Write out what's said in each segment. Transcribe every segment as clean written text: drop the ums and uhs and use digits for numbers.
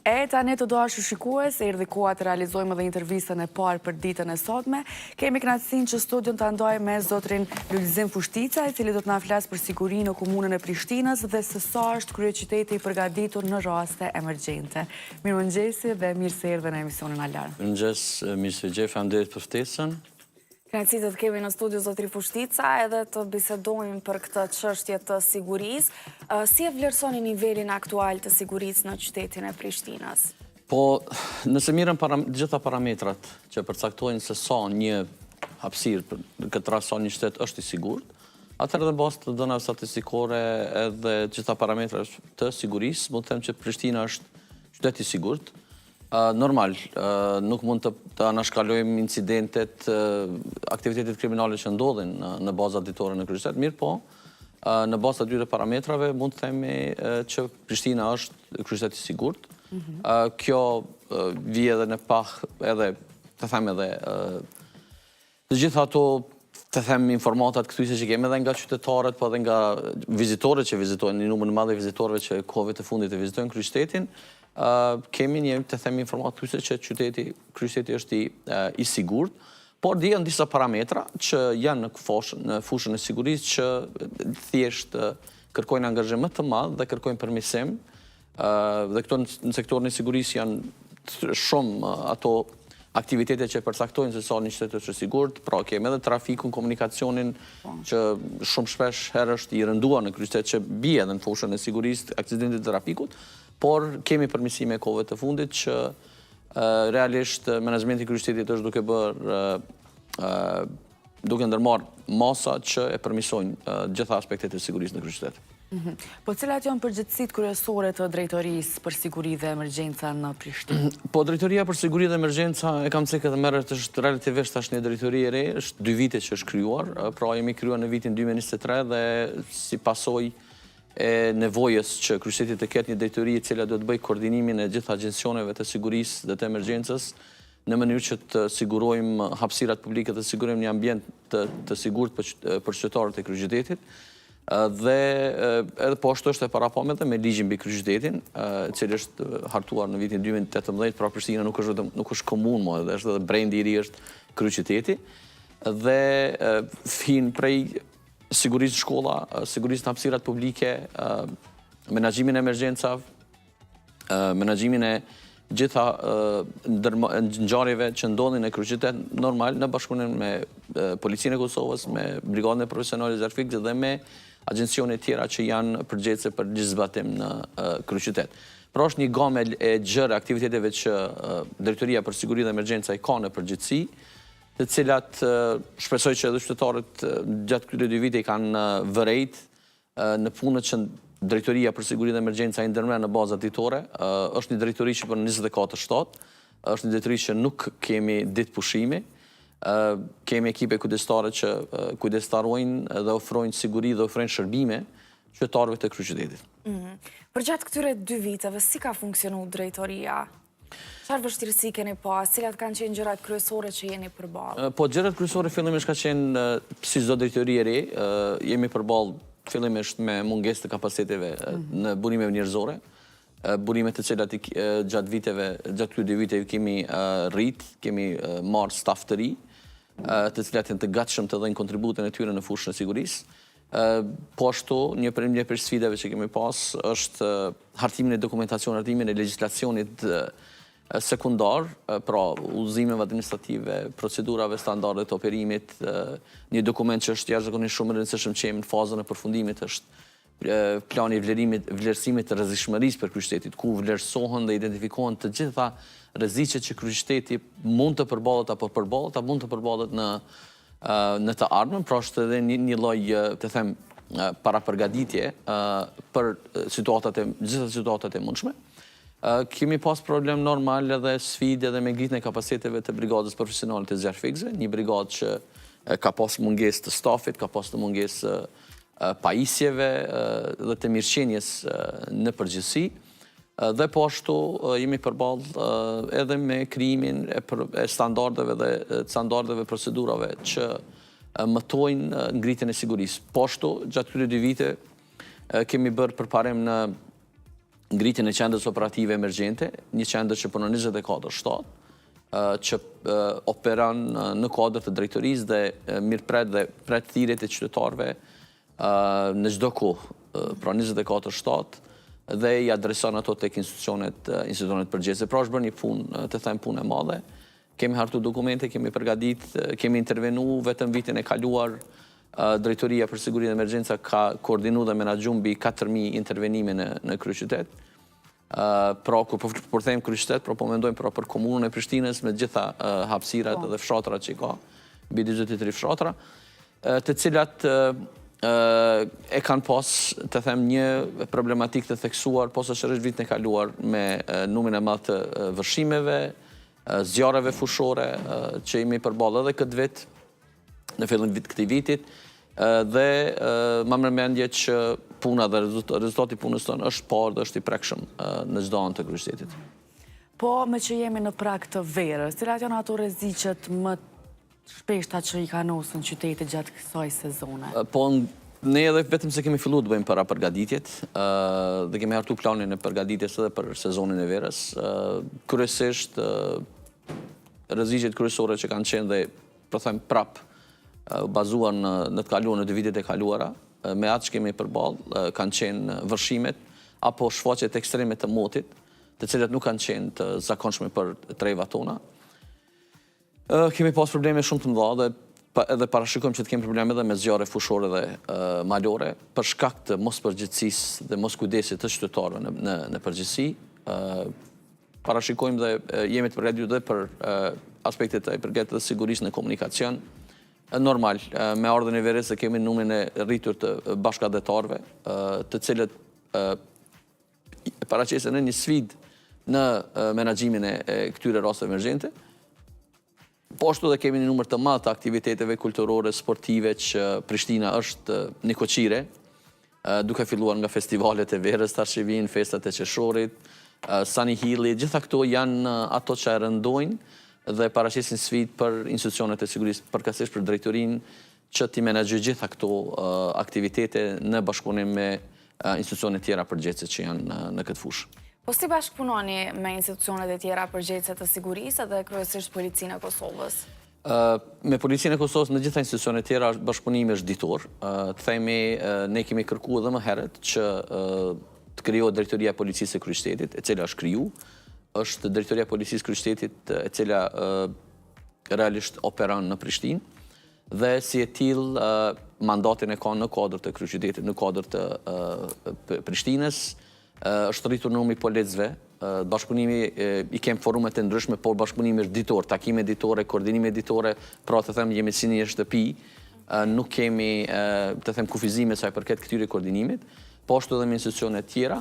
E tani të dashur shikues, erdhi koha të realizojmë edhe intervistën e parë për ditën e sotme. Kemi kënaqësinë që studion ta ndaj me zotrin Lulzim Fushtica, i cili do të na flasë për sigurinë në komunën e Prishtinës dhe se sa është kryeqyteti i përgatitur në raste emergjente. Mirëmëngjesi dhe mirë se erdhe në emisionin Alarm. Mirëmëngjes, mirë se gjej, faleminderit për ftesën. Kënaqësi të kemi në studio zotri Fushtica edhe të bisedojmë për këtë çështje të sigurisë. Si e vlerësoni nivelin aktual të sigurisë në qytetin e Prishtinës? Po, nëse mirën gjitha parametrat që përcaktojnë se sa një hapësirë, në këtë rast sa një qytet është i sigurt, atëherë dhe bazë të dhënave statistikore edhe gjitha parametrat të sigurisë, mund të them që Prishtina është qytet i sigurt. Normal, nuk mund të anashkalojmë incidentet, aktivitetet kriminale që ndodhin në bazat ditore në kryeqytet, mirë po, në bazë të dyre parametrave mund të themi që Prishtina është kryeqytet i sigurt. Kjo vije edhe në pah edhe, të them edhe, të gjitha ato, të them informatat këtyse që kemi edhe nga qytetarët, po edhe nga vizitorët që vizitojnë, një numër madh i vizitorëve që kohëve të fundit e vizitojnë kryeqytetin, kemi një të themi informat këtyse që kryeqyteti është i sigurt, por dihen disa parametra që janë në fushën e sigurisë që thjesht kërkojnë angazhim më të madh dhe kërkojnë përmirësim, dhe këto në sektorin e sigurisë janë shumë ato aktivitete që përcaktojnë se sa një qytet është i sigurt, pra kemi edhe trafikun, komunikacionin që shumë shpesh herë është i rënduar në kryeqytet që bie edhe në fushën e sigurisë, aksidentet e trafikut, por kemi përmirësime e kohëve të fundit që realisht menaxhmenti i kryeqytetit është duke ndërmarrë masa që e përmirësojnë gjitha aspektet e sigurisë në kryeqytet. Po cilat janë përgjegjësitë kryesore të drejtorisë për siguri dhe emergjenca në Prishtinë? Po drejtoria për siguri dhe emergjenca e kam thënë edhe merret është relativisht tash një drejtori e re, është 2 vite që është krijuar, pra jemi krijuar në vitin 2023 dhe si pasojë e nevojës që kryeqyteti të ketë një drejtori e cila do të bëjë koordinimin e gjitha agjencioneve të sigurisë dhe të emergjencës në mënyrë që të sigurojmë hapësirat publike, të sigurojmë një ambient të sigurt për qytetarët e kryeqytetit. Dhe edhe po ashtu është e parapame dhe me ligjin mbi kryeqytetin, i cili është hartuar në vitin 2018, pra Prishtina nuk është komunë më, edhe është edhe brendi i ri është kryeqyteti, dhe fin prej sigurisë shkolla, sigurisë në hapësirat publike, menaxhimin e emergjencave, menaxhimin e gjitha ngjarjeve që ndodhin në kryeqytet, normal në bashkëpunim me Policinë e Kosovës, me Brigadën e Profesionale Zjarfikut dhe me agjencione tjera që janë përgjegjëse për gjithë zbatim në kryeqytet. Pra është një gamë e gjerë aktiviteteve që Drejtoria për Siguri dhe Emergjenca i ka në përgjithësi, të cilat shpresoj që edhe qytetarët gjatë këtyre 2 vite i kanë vërejt në punët që Drejtoria për Siguri dhe Emergjenca i ndërmerr në bazat ditore. Është një drejtori që për 24/7, është një drejtori që nuk kemi ditë pushimi. Kemi ekipe kujdestare që kujdestarojnë dhe ofrojnë siguri dhe ofrojnë shërbime qytetarëve të kryeqytetit. Për gjatë këtyre 2 viteve, si ka funksionuar drejtoria? Çfarë vështirësi keni pas? Cilat kanë qenë gjërat kryesore që jeni përballë? Po gjërat kryesore fillimisht ka qenë si çdo drejtori e re, jemi përballë fillimisht me mungesë të kapaciteteve në burime njerëzore, burime të cilat gjatë këtyre 2 viteve kemi rrit, kemi marrë staf të ri, të cilat janë të gatshëm të dhënë kontributin e tyre në fushën e sigurisë. Po ashtu, një prej sfidave që kemi pas është hartimin e dokumentacionit, hartimin e legjislacionit sekundar, pra udhëzimeve administrative, procedurave standarde të operimit, një dokument që është jashtëzakonisht shumë i rëndësishëm që jemi në fazën e përfundimit është plani i vlerësimit të rrezikshmërisë për kryeqytetit, ku vlerësohen dhe identifikohen të gjitha rreziqet që kryeqyteti mund të përballet apo mund të përballet në të ardhmen, pra është edhe një lloj, të them, parapërgatitje për gjitha situatat e mundshme. Kemi pas problem normal edhe sfidë edhe me ngritjen e kapaciteteve të brigadës profesionale të Zjarfikëve, një brigadë që ka pas mungesë të stafit, ka pas të mungesë pajisjeve dhe të mirëqenies në përgjithësi, dhe po ashtu jemi përballë edhe me krijimin e standardeve procedurave që mëtojnë ngritjen e sigurisë. Po ashtu, gjatë këtyre 2 vite kemi bërë përparim në ngritjen e qendrës operative emergjente, një qendër që punon 24/7, që operon në kuadër të drejtorisë dhe mirëpret dhe pret thirrjet e qytetarëve në çdo kohë, pra 24/7, dhe i adreson ato tek institucionet përgjithëse. Pra është bërë një punë, të them punë e madhe. Kemi hartu dokumente, kemi përgatitur, kemi intervenu vetëm vitin e kaluar. Drejtoria për Sigurinë dhe Emergjenca ka koordinu dhe menaxhu mbi 4.000 intervenime në kryeqytet. Pra, kur po them kryeqytet, po mendojmë për komunën e Prishtinës me gjitha hapësirat dhe fshatrat që ka, mbi 23 fshatra, të cilat e kanë pas, të them, një problematik të theksuar posaçërisht vitin e kaluar me numrin e madh të vërshimeve, zjarreve fushore që jemi përballë edhe këtë vit, në fillim këtij vitit, dhe më mërmendje që puna dhe rezultati punës tonë është parë dhe është i prekshëm në çdo anë të kryeqytetit. Po, me që jemi në prag të verës, cilat janë ato rreziqet më shpeshta që i kanosën qytetit gjatë kësaj sezone? Po, ne edhe vetëm se kemi filluar të bëjmë para përgatitjet, dhe kemi hartu planin e përgatitjes edhe për sezonin e verës. Kryesisht rreziqet kryesore që kanë qenë dhe, po them prap, bazuar në të kaluar, në 2 vitet e kaluara, me atë që kemi përballë, kanë qenë vërshimet apo shfaqjet ekstreme të motit, të cilat nuk kanë qenë të zakonshme për trevat tona. Kemi pas probleme shumë të mëdha dhe edhe parashikojmë që të kemi probleme edhe me zjarre fushore dhe malore, për shkak të mospërgjegjësisë dhe moskujdesit të qytetarëve në përgjithësi. Parashikojmë dhe jemi të përgatitur edhe për aspektet e përgjithshme të sigurisë në komunikacion. Normal, me ardhen e verës kemi numrin e rritur të bashkëdhetarëve, të cilët paraqesen në një sfidë në menaxhimin e këtyre rasteve emergjente. Po ashtu dhe kemi një numër të madh të aktiviteteve kulturore, sportive që Prishtina është një koqire, duke filluar nga festivalet e verës, tash që vijnë festat e qershorit, Sunny Hilli, gjitha këto janë ato që e rëndojnë dhe paraqesin sfidë për institucionet e sigurisë, përkatësisht për drejtorinë që t'i menaxhojë gjitha këto aktivitete në bashkëpunim me institucione tjera përgjithëse që janë në këtë fushë. Po si bashkëpunoni me institucionet e tjera përgjithëse të sigurisë dhe kryesisht Policinë e Kosovës? Me Policinë e Kosovës në gjitha institucionet tjera bashkëpunimi është ditor. Të themi, ne kemi kërkuar edhe më herët që të krijohet Drejtoria e Policisë së Kryeqytetit, e cila është kriju. Është Drejtoria e Policisë së Kryeqytetit, e cila realisht operon në Prishtinë, dhe si e tillë mandatin e ka në kuadër të kryeqytetit, në kuadër të Prishtinës. Është rritur numri i policëve, bashkëpunimi i kemë forumet e ndryshme, por bashkëpunimi është ditor, takime ditore, koordinime ditore, pra të them jemi si një shtëpi, nuk kemi të them kufizime sa i përket këtyre koordinimit, po ashtu edhe me institucione tjera,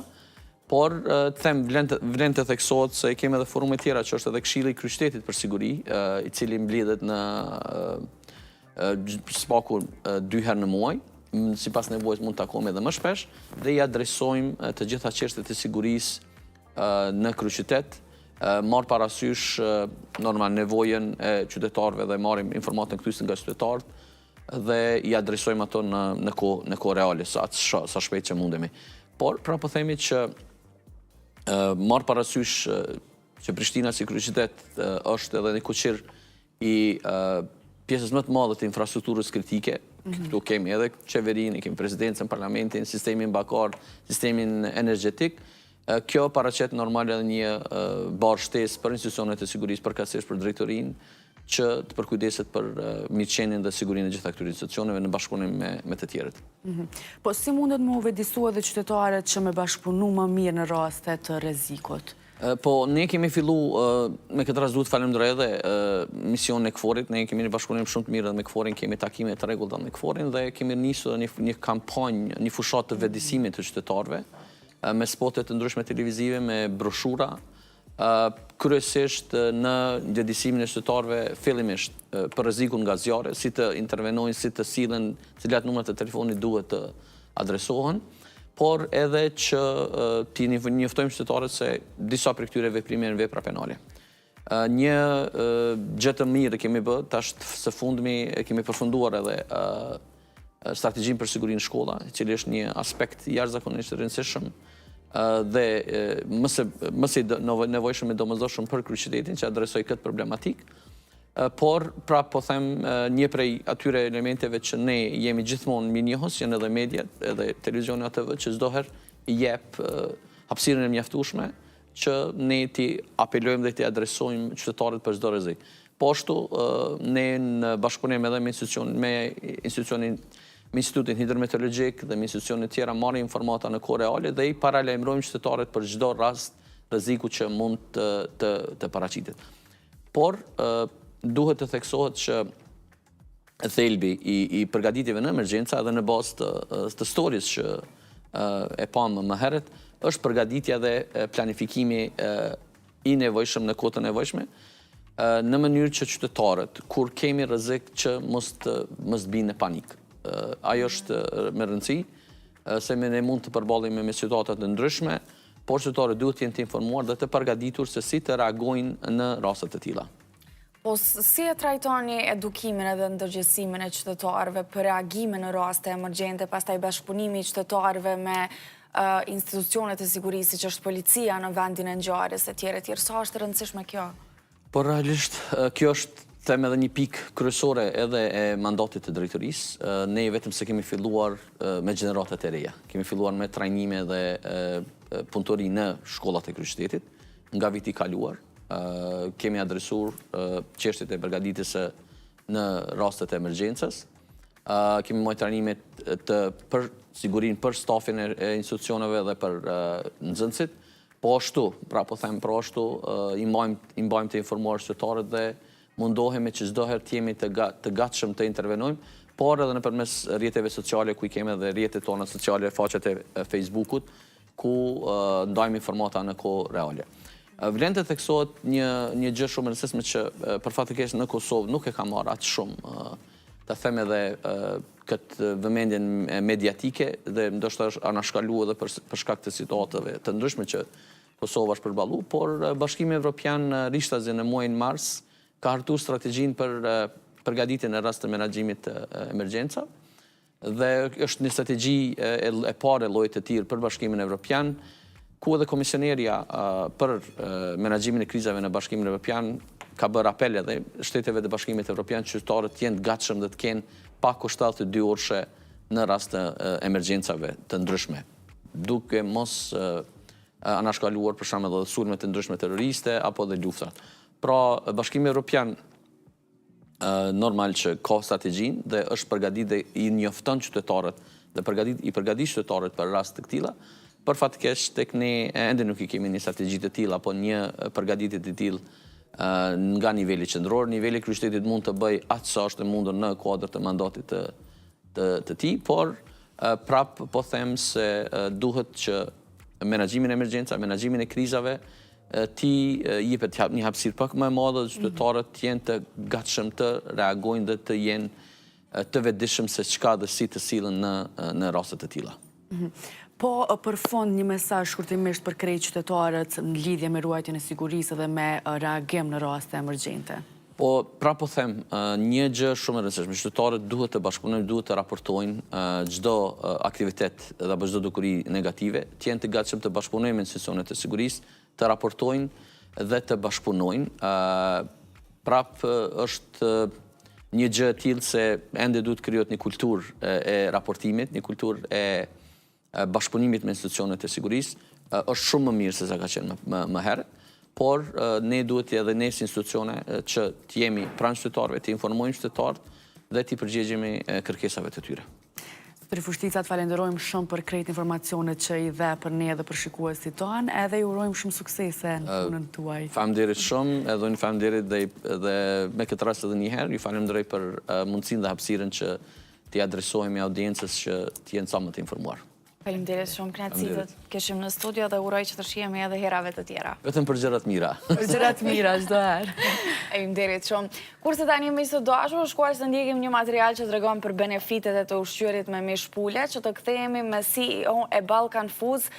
por të them vlen të theksohet se kemi edhe forume tjera që është edhe Këshilli i Kryeqytetit për siguri, i cili mblidhet në spaku 2 herë në muaj. Sipas nevojës mund të takohemi edhe më shpesh dhe i adresojmë të gjitha çështjet e sigurisë në kryeqytet, marr parasysh normal nevojën e qytetarëve dhe marrim informatën këtyse nga qytetarët dhe i adresojmë ato në kohë reale sa shpejt që mundemi. Por pra po themi që marr parasysh që Prishtina si kryeqytet është edhe një kuqir i pjesës më të madhe të infrastrukturës kritike. Këtu kemi edhe qeverinë, kemi presidencën, parlamentin, sistemin bankar, sistemin energjetik. Kjo paraqet normal edhe një barë shtesë për institucionet e sigurisë, përkatësisht për drejtorinë, që të përkujdeset për mirëqenien dhe sigurinë e gjitha këtyre institucioneve në bashkëpunim me të tjerët. Po si mundet me u vëdësua edhe qytetarët që me bashkëpunu më mirë në raste të rrezikut? Po, ne kemi fillu, me këtë rast duhet falemnderoj edhe misionin e KFOR-it, ne kemi një bashkëpunim shumë të mirë dhe me KFOR-in, kemi takime të rregullta me KFOR-in dhe kemi nisur një kampanjë, një fushat të vëdësimit të qytetarëve, me spotet të ndryshme televizive, me broshura, kryesisht në vëdësimin e qytetarëve fillimisht për rrezikun nga zjarre, si të intervenojnë, si të sillen, cilat numrat të telefonit duhet të adresohen, por edhe që t'i njoftojmë qytetarët se disa për këtyre veprime janë vepra penale. Një gjë të mirë kemi bë, tash së fundmi kemi përfunduar edhe strategjinë për sigurinë në shkolla, i cili është një aspekt jashtëzakonisht i rëndësishëm dhe mëse nevojshëm e domosdoshëm për kryeqytetin që adresoj këtë problematik, por prap po them një prej atyre elementeve që ne jemi gjithmonë mirënjohës, janë edhe mediat, edhe televizioni ATV, që çdo herë i jep hapësirën e mjaftueshme që ne ti apelojmë dhe ti adresojmë qytetarët për çdo rrezik. Po ashtu, ne në bashkëpunim edhe me Institutin Hidrometeorologjik dhe me institucionet tjera marrim informata në kohë reale dhe i paralajmërojmë qytetarët për çdo rast rreziku që mund të paraqitet. Por duhet të theksohet që thelbi i përgatitjeve në emergjenca edhe në bazë të stories që e pamë më herët, është përgatitja dhe planifikimi i nevojshëm në kohë të nevojshme, në mënyrë që qytetarët, kur kemi rrezik që mos binë në panik. Ajo është me rëndësi, se ne mund të përballemi me situatat të ndryshme, por qytetarët duhet të jenë të informuar dhe të përgatitur se si të reagojnë në raste të tilla. Po si e trajtoni edukimin edhe ndërgjegjësimin e qytetarëve për reagimin në raste emergjente, pastaj bashkëpunimi i qytetarëve me institucionet e sigurisë, siç është policia në vendin e ngjarjes e tjerë. Sa është e rëndësishme kjo? Po realisht, kjo është them edhe një pikë kryesore edhe e mandatit të drejtorisë. Ne vetëm se kemi filluar me gjeneratat e reja. Kemi filluar me trajnime dhe punëtori në shkollat e kryeqytetit nga viti i kaluar. Kemi adresuar çështjet e përgatitjes në rastet e emergjencës. Kemi marrë trajnime për sigurinë për stafin e institucioneve dhe për nxënësit. Po ashtu, i mbajmë të informuar qytetarët dhe mundohemi që çdo herë të jemi të gatshëm të intervenojmë, por edhe nëpërmes rrjeteve sociale ku i kemi edhe rrjetet tona sociale, faqet e Facebookut, ku ndajmë informata në kohë reale. Vlen të theksohet një gjë shumë e rëndësishme që përfatikeqësisht në Kosovë nuk e ka marrë aq shumë, ta them edhe këtë vëmendjen mediatike dhe ndoshta është anashkaluar edhe për shkak të situatave të ndryshme që Kosova është përballu, por Bashkimi Evropian Rishtazi në muajin mars ka hartuar strategjinë për përgatitjen në rast të menaxhimit të emergjenca dhe është një strategji e parë e llojit të tillë për Bashkimin Evropian, ku edhe komisionerja për menaxhimin e krizave në Bashkimin Evropian ka bërë apel edhe shteteve të Bashkimit Evropian që qytetarët të jenë të gatshëm dhe të kenë pak 72 orëshe në rast të emergjencave të ndryshme, duke mos anashkaluar për shembull edhe sulme të ndryshme terroriste apo dhe luftat. Pra, Bashkimi Evropian normal që ka strategjinë dhe është përgatitur dhe i njofton qytetarët dhe i përgatit qytetarët për rast të këtilla. Përfatikeqësisht tek ne ende nuk i kemi një strategji të tillë apo një përgatitje të tillë nga niveli qendror. Niveli i kryeqytetit mund të bëj atë sa është e mundur në kuadër të mandatit të tij, por prap po them se duhet që menaxhimin e emergjencave, menaxhimin e krizave ti jepet një hapësirë pak më e madhe dhe qytetarët të jenë të gatshëm të reagojnë dhe të jenë të vetëdijshëm se çka dhe si të sillen në raste të tilla. Po për fond një mesazh shkurtimisht për krejt qytetarët në lidhje me ruajtjen e sigurisë dhe me reagim në raste emergjente. Po, pra po them, një gjë shumë e rëndësishme, qytetarët duhet të bashkëpunojnë, duhet të raportojnë çdo aktivitet dhe apo çdo dukuri negative, të jenë të gatshëm të bashkëpunojnë me institucionet e sigurisë, të raportojnë dhe të bashkëpunojnë. Prap është një gjë e tillë se ende duhet krijohet një kulturë e raportimit, një kulturë e bashkëpunimit me institucionet e sigurisë. Është shumë më mirë se sa ka qenë më herët, por ne duhet edhe ne si institucione që të jemi pranë qytetarëve, të informojmë qytetarët dhe të përgjigjemi kërkesave të tyre. Zotëri Fushtica, të falenderojmë shumë për krejt informacionet që i dhe për ne dhe për shikuesit tonë, edhe ju urojmë shumë suksese në punën tuaj. Faleminderit shumë, edhe unë faleminderit dhe me këtë rast edhe një herë, ju falenderoj për mundësinë dhe hapësirën që t'i adresohemi audiencës që t'jenë sa më të informuar. Faleminderit shumë, kënaqësi të kishim në studio dhe uroj që të shihemi edhe herave të tjera. Vetëm për gjërat mira. Për gjërat mira çdo herë. Faleminderit shumë. Kurse tani më së dashur, shkuar se ndjekim një material që tregon për benefitet e të ushqyerit me mish pule, që të kthehemi me CEO e Balkan Foods,